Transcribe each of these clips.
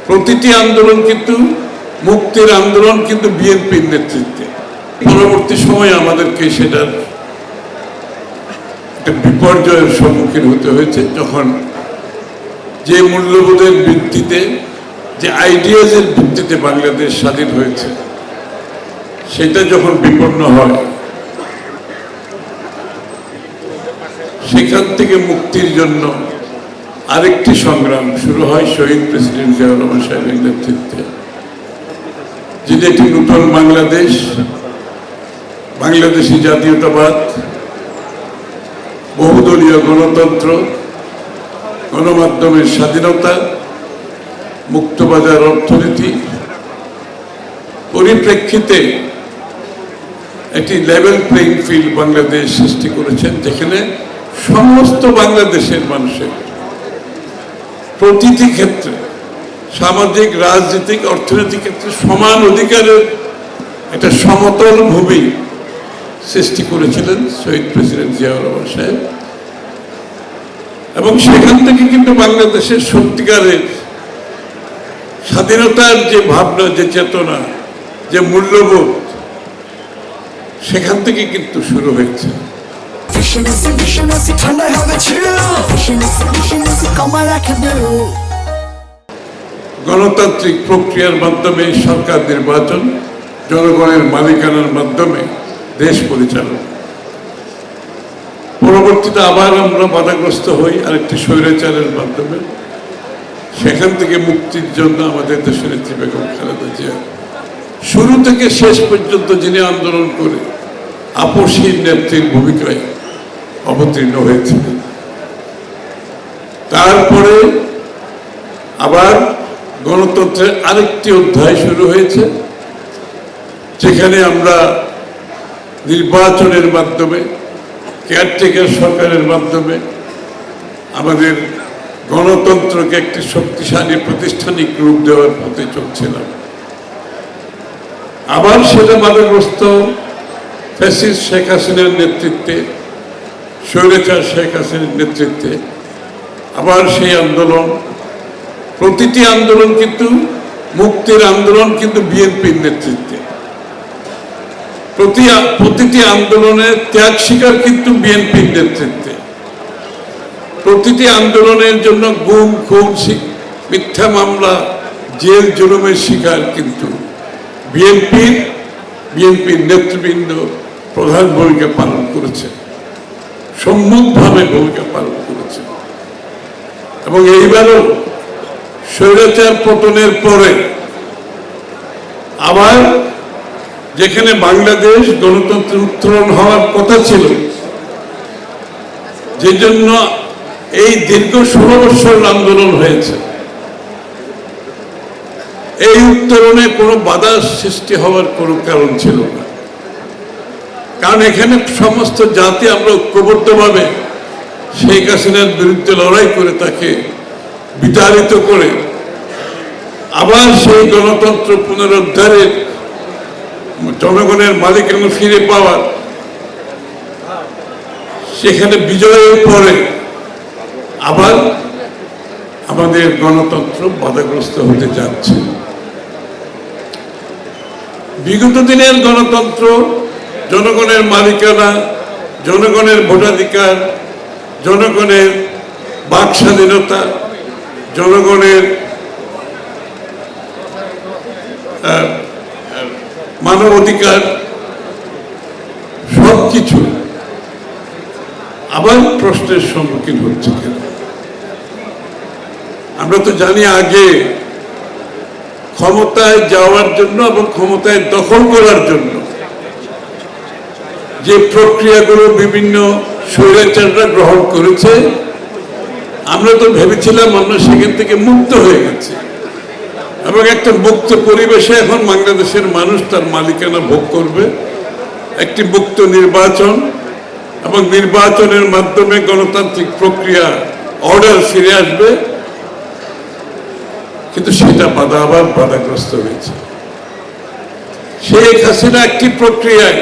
প্রতিটি আন্দোলন কিন্তু মুক্তির আন্দোলন কিন্তু বিএনপির নেতৃত্বে। পরবর্তী সময়ে আমাদেরকে সেটার একটা বিপর্যয়ের সম্মুখীন হতে হয়েছে, যখন যে মূল্যবোধের ভিত্তিতে, যে আইডিয়াজের ভিত্তিতে বাংলাদেশ স্বাধীন হয়েছে, সেটা যখন বিপন্ন হয়, সেখান থেকে মুক্তির জন্য আরেকটি সংগ্রাম শুরু হয় শহীদ প্রেসিডেন্ট জিয়াউর রহমান সাহেবের নেতৃত্বে, যিনি একটি নতুন বাংলাদেশ, বাংলাদেশি জাতীয়তাবাদ, বহুদলীয় গণতন্ত্র, গণমাধ্যমের স্বাধীনতা, মুক্তবাজার অর্থনীতি পরিপ্রেক্ষিতে একটি লেভেল প্লেইং ফিল্ড বাংলাদেশ সৃষ্টি করেছেন, যেখানে সমস্ত বাংলাদেশের মানুষের প্রতিটি ক্ষেত্রে, সামাজিক, রাজনৈতিক, অর্থনৈতিক ক্ষেত্রে সমান অধিকারের একটা সমতল ভূমি সৃষ্টি করেছিলেন শহীদ প্রেসিডেন্ট জিয়াউর রহমান সাহেব। এবং সেখান থেকে কিন্তু বাংলাদেশের সত্যিকারের স্বাধীনতার যে ভাবনা, যে চেতনা, যে মূল্যবোধ, সেখান থেকে কিন্তু শুরু হয়েছে। গণতান্ত্রিক প্রক্রিয়ার মাধ্যমে সরকার নির্বাচন, জনগণের মালিকানার মাধ্যমে দেশ পরিচালনা। পরবর্তীতে আবার আমরা বাধাগ্রস্ত হই আরেকটি স্বৈরাচারের মাধ্যমে। সেখান থেকে মুক্তির জন্য আমাদের দেশের নেত্রী বেগম খালেদা জিয়া শুরু থেকে শেষ পর্যন্ত যিনি আন্দোলন করে আপসহীন নেত্রীর ভূমিকায় অবতীর্ণ হয়েছিলেন। তারপরে আবার গণতন্ত্রের আরেকটি অধ্যায় শুরু হয়েছে, যেখানে আমরা নির্বাচনের মাধ্যমে, কেয়ারটেকার সরকারের মাধ্যমে আমাদের গণতন্ত্রকে একটি শক্তিশালী প্রাতিষ্ঠানিক রূপ দেওয়ার পথে চলছিলাম। আবার সেটা বাধাগ্রস্ত ফ্যাসিস্ট শেখ হাসিনার নেতৃত্বে, স্বৈরাচার শেখ হাসিনার নেতৃত্বে আবার সেই আন্দোলন, প্রতিটি আন্দোলন কিন্তু মুক্তির আন্দোলন কিন্তু বিএনপির নেতৃত্বে। প্রতিটি আন্দোলনের ত্যাগ শিকার কিন্তু বিএনপির নেতৃত্বে। প্রতিটি আন্দোলনের জন্য গুম, খুন, মিথ্যা মামলা, জেল জুলুমের শিকার কিন্তু বিএনপির নেতৃবৃন্দ প্রধান ভূমিকা পালন করেছে, সম্মুখভাবে ভূমিকা পালন করেছে। এবং এইবারও স্বৈরাচার পতনের পরে আবার যেখানে বাংলাদেশ গণতন্ত্রের উত্তরণ হওয়ার কথা ছিল, যে জন্য এই দীর্ঘ 16 বছর আন্দোলন হয়েছে, এই উত্তরণে কোনো বাধা সৃষ্টি হওয়ার কোনো কারণ ছিল না। কারণ এখানে সমস্ত জাতি আমরা ঐক্যবদ্ধভাবে শেখ হাসিনার বিরুদ্ধে লড়াই করে তাকে বিতাড়িত করে আবার সেই গণতন্ত্র পুনরুদ্ধারের, জনগণের মালিকানা ফিরে পাওয়ার, সেখানে বিজয়ের পরে আবার আমাদের গণতন্ত্র বাধাগ্রস্ত হতে যাচ্ছে। বিগত দিনের গণতন্ত্র, জনগণের মালিকানা, জনগণের ভোটাধিকার, জনগণের বাক স্বাধীনতা, জনগণের মানবাধিকার, সবকিছু আবার প্রশ্নের সম্মুখীন হচ্ছে কেন? আমরা তো জানি আগে ক্ষমতায় যাওয়ার জন্য এবং ক্ষমতায় দখল করার জন্য যে প্রক্রিয়াগুলো বিভিন্ন স্বৈরাচাররা গ্রহণ করেছে, আমরা তো ভেবেছিলাম আমরা সেখান থেকে মুক্ত হয়ে গেছি এবং একটা মুক্ত পরিবেশে এখন বাংলাদেশের মানুষ তার মালিকানা ভোগ করবে, একটি মুক্ত নির্বাচন এবং নির্বাচনের মাধ্যমে গণতান্ত্রিক প্রক্রিয়া, অর্ডার ফিরে আসবে। কিন্তু সেটা আবার বাধাগ্রস্ত হয়েছে। শেখ হাসিনা একটি প্রক্রিয়ায়,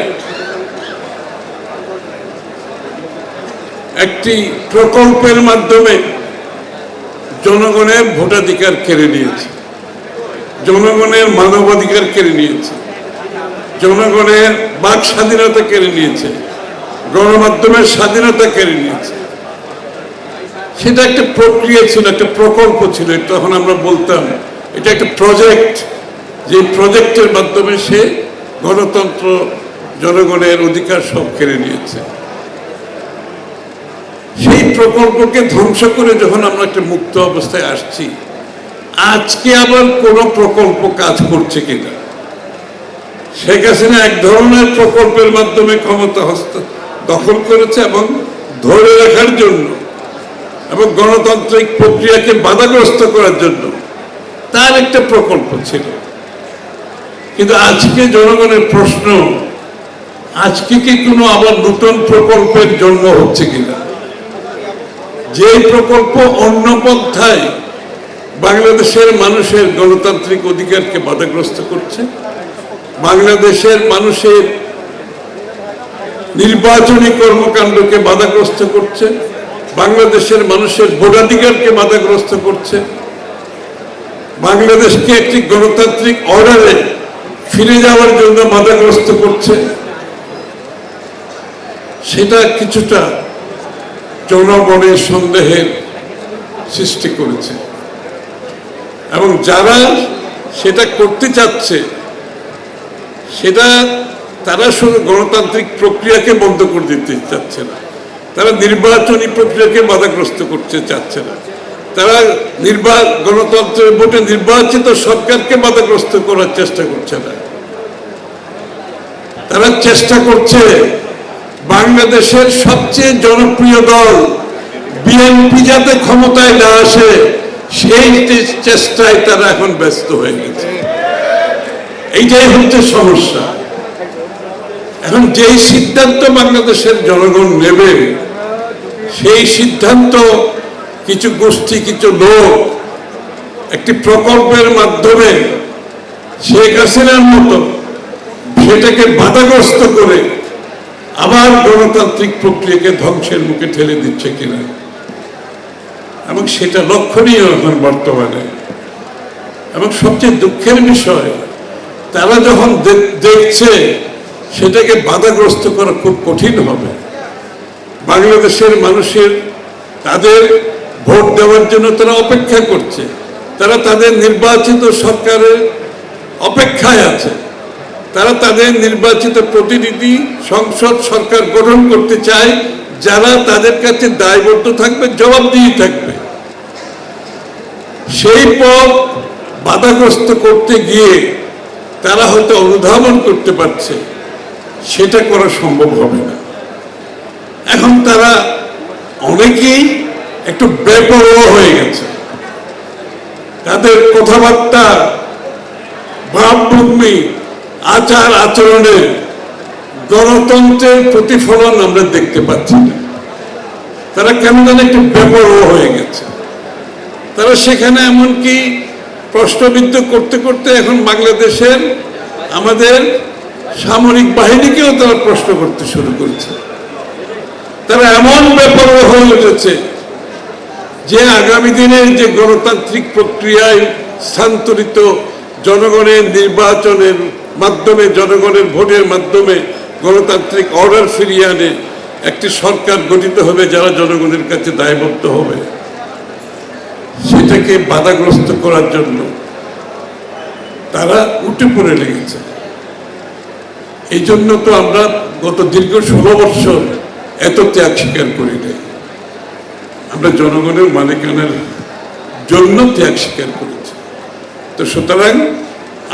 একটি প্রকল্পের মাধ্যমে জনগণের ভোটাধিকার কেড়ে নিয়েছে। জনগণের মানবাধিকার কেড়ে নিয়েছে, জনগণের বাক স্বাধীনতা কেড়ে নিয়েছে, গণমাধ্যমের স্বাধীনতা কেড়ে নিয়েছে। সেটা একটা প্রক্রিয়া ছিল, একটা প্রকল্প ছিল। তখন আমরা বলতাম এটা একটা প্রজেক্ট, যে প্রজেক্টের মাধ্যমে সে গণতন্ত্র, জনগণের অধিকার সব কেড়ে নিয়েছে। সেই প্রকল্পকে ধ্বংস করে যখন আমরা একটা মুক্ত অবস্থায় আসছি, আজকে আবার কোন প্রকল্প কাজ করছে কিনা? শেখ হাসিনা এক ধরনের প্রকল্পের মাধ্যমে ক্ষমতা দখল করেছে এবং ধরে রাখার জন্য এবং গণতান্ত্রিক প্রক্রিয়াকে বাধাগ্রস্ত করার জন্য তার একটা প্রকল্প ছিল। কিন্তু আজকে জনগণের প্রশ্ন, আজকে কি কোনো আবার নতুন প্রকল্পের জন্ম হচ্ছে কিনা? যে প্রকল্প অন্য পন্থায় বাংলাদেশের মানুষের গণতান্ত্রিক অধিকারকে বাধাগ্রস্ত করছে, বাংলাদেশের মানুষের নির্বাচনী কর্মকাণ্ডকে বাধাগ্রস্ত করছে, বাংলাদেশের মানুষের ভোটাধিকারকে বাধাগ্রস্ত করছে, বাংলাদেশকে একটি গণতান্ত্রিক অর্ডারে ফিরে যাওয়ার জন্য বাধাগ্রস্ত করছে, সেটা কিছুটা জনগণের সন্দেহের সৃষ্টি করেছে। এবং যারা সেটা করতে চাচ্ছে, সেটা তারা শুধু গণতান্ত্রিক প্রক্রিয়াকে বন্ধ করে দিতে চাচ্ছে না, তারা নির্বাচনী প্রক্রিয়াকে বাধাগ্রস্ত করতে চাচ্ছে না, তারা গণতন্ত্রের ভোটে নির্বাচিত সরকারকে বাধাগ্রস্ত করার চেষ্টা করছে না। তারা চেষ্টা করছে বাংলাদেশের সবচেয়ে জনপ্রিয় দল বিএনপি যাতে ক্ষমতায় না আসে, সেই চেষ্টায় তারা এখন ব্যস্ত হয়ে গেছে। এইটাই হচ্ছে সমস্যা। এখন যেই সিদ্ধান্ত বাংলাদেশের জনগণ নেবে, সেই সিদ্ধান্ত কিছু গোষ্ঠী, কিছু লোক একটি প্রকল্পের মাধ্যমে শেখ হাসিনার মতো সেটাকে বাধাগ্রস্ত করে আবার গণতান্ত্রিক প্রক্রিয়াকে ধ্বংসের মুখে ঠেলে দিচ্ছে কিনা, এবং সেটা লক্ষণীয় এখন বর্তমানে। এবং সবচেয়ে দুঃখের বিষয়, তারা যখন দেখছে সেটাকে বাধাগ্রস্ত করা খুব কঠিন হবে। বাংলাদেশের মানুষের তাদের ভোট দেওয়ার জন্য তারা অপেক্ষা করছে, তারা তাদের নির্বাচিত সরকারের অপেক্ষায় আছে, তারা তাদের নির্বাচিত প্রতিনিধি সংসদ সরকার গঠন করতে চায় যারা তাদের কাছে দায়বদ্ধ থাকবে, জবাবদিহি থাকবে। সেই পথ বাধাগ্রস্ত করতে গিয়ে তারা হয়তো অনুধাবন করতে পারছে সেটা করা সম্ভব হবে না। এখন তারা অনেকেই একটু বেপরোয়া হয়ে গেছে, তাদের কথাবার্তা, ভাবভঙ্গি, আচার আচরণে গণতন্ত্রের প্রতিফলন আমরা দেখতে পাচ্ছি না। তারা কেন যেন একটু বেপরোয়া হয়ে গেছে। তারা সেখানে এমনকি প্রশ্নবিদ্ধ করতে করতে এখন বাংলাদেশের আমাদের সামরিক বাহিনীকেও তারা প্রশ্ন করতে শুরু করেছে। তারা এমন বেপরোয়া হয়ে উঠেছে যে আগামী দিনের যে গণতান্ত্রিক প্রক্রিয়ায় স্থানান্তরিত জনগণের নির্বাচনের মাধ্যমে, জনগণের ভোটের মাধ্যমে গণতান্ত্রিক অর্ডার ফিরিয়ে আনে একটি সরকার গঠিত হবে যারা জনগণের কাছে দায়বদ্ধ হবে, সেটাকে বাধাগ্রস্ত করার জন্য তারা উঠে পড়ে লেগেছে। এই জন্য তো আমরা গত দীর্ঘ 16 বছর এত ত্যাগ স্বীকার করি নাই। আমরা জনগণের মালিকানার জন্য ত্যাগ স্বীকার করেছি। তো সুতরাং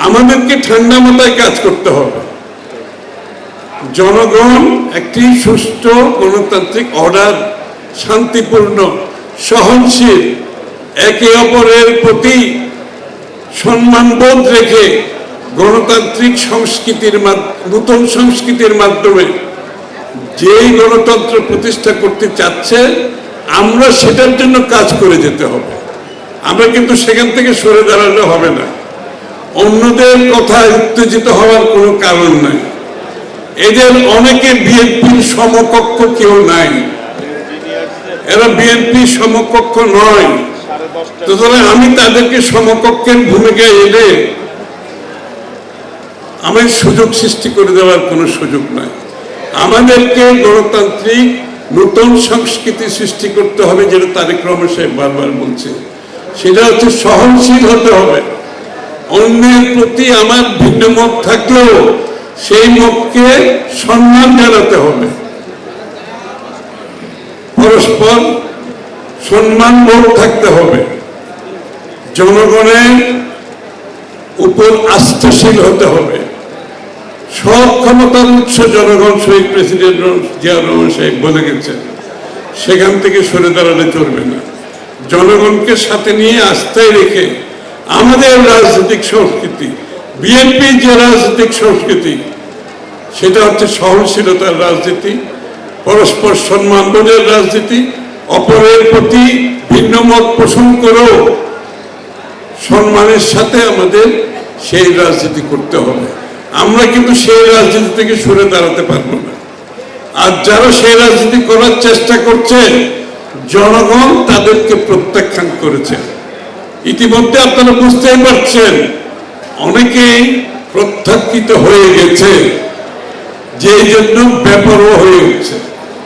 আমাদেরকে ঠান্ডা মাথায় কাজ করতে হবে। জনগণ একটি সুষ্ঠু গণতান্ত্রিক অর্ডার, শান্তিপূর্ণ, সহনশীল, একে অপরের প্রতি সম্মানবোধ রেখে গণতান্ত্রিক সংস্কৃতির নতুন সংস্কৃতির মাধ্যমে যেই গণতন্ত্র প্রতিষ্ঠা করতে চাচ্ছে, আমরা সেটার জন্য কাজ করে যেতে হবে। আমরা কিন্তু সেখান থেকে সরে দাঁড়ালে হবে না। অন্যদের কথায় উত্তেজিত হওয়ার কোনো কারণ নাই। এদের অনেকে বিএনপির সমকক্ষ কেউ নাই, এরা বিএনপির সমকক্ষ নয়। সুতরাং আমি তাদেরকে সমকক্ষের ভূমিকায় এনে আমার সুযোগ সৃষ্টি করে দেওয়ার কোনো সুযোগ নাই। আমাদেরকে গণতান্ত্রিক নতুন সংস্কৃতি সৃষ্টি করতে হবে, যেটা তারেক রহমান সাহেব বারবার বলছে। সেটা হচ্ছে সহনশীল হতে হবে। অন্যের প্রতি আমার ভিন্ন মত থাকলেও সেই মতকে সম্মান জানাতে হবে, পরস্পর সম্মানবোধ থাকতে হবে, জনগণের উপর আস্থাশীল হতে হবে। সব ক্ষমতার উৎস জনগণ, শহীদ প্রেসিডেন্ট জিয়াউর রহমান সাহেব বলে গেছেন, সেখান থেকে সরে দাঁড়ালে চলবে না। জনগণকে সাথে নিয়ে আস্থায় রেখে আমাদের রাজনৈতিক সংস্কৃতি, বিএনপির যে রাজনৈতিক সংস্কৃতি, সেটা হচ্ছে সহনশীলতার রাজনীতি, পরস্পর সম্মানবোধের রাজনীতি, অপরের প্রতি ভিন্ন মত পোষণ করেও সম্মানের সাথে আমাদের সেই রাজনীতি করতে হবে। আমরা কিন্তু সেই রাজনীতি থেকে সরে দাঁড়াতে পারবো না। আর যারা সেই রাজনীতি করার চেষ্টা করছে, জনগণ তাদেরকে প্রত্যাখ্যান করেছে। ইতিমধ্যে আপনারা বুঝতেই পারছেন, অনেকেই প্রত্যাখ্যিত হয়ে গেছে, যে জন্য বেপরোয়া হয়ে গেছে।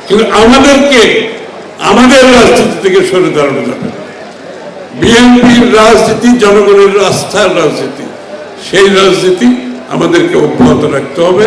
কিন্তু আমাদেরকে আমাদের রাজনীতি থেকে সরে দাঁড়ানো যাবে না। বিএনপির রাজনীতি জনগণের আস্থার রাজনীতি, সেই রাজনীতি আমাদেরকে অব্যাহত রাখতে হবে।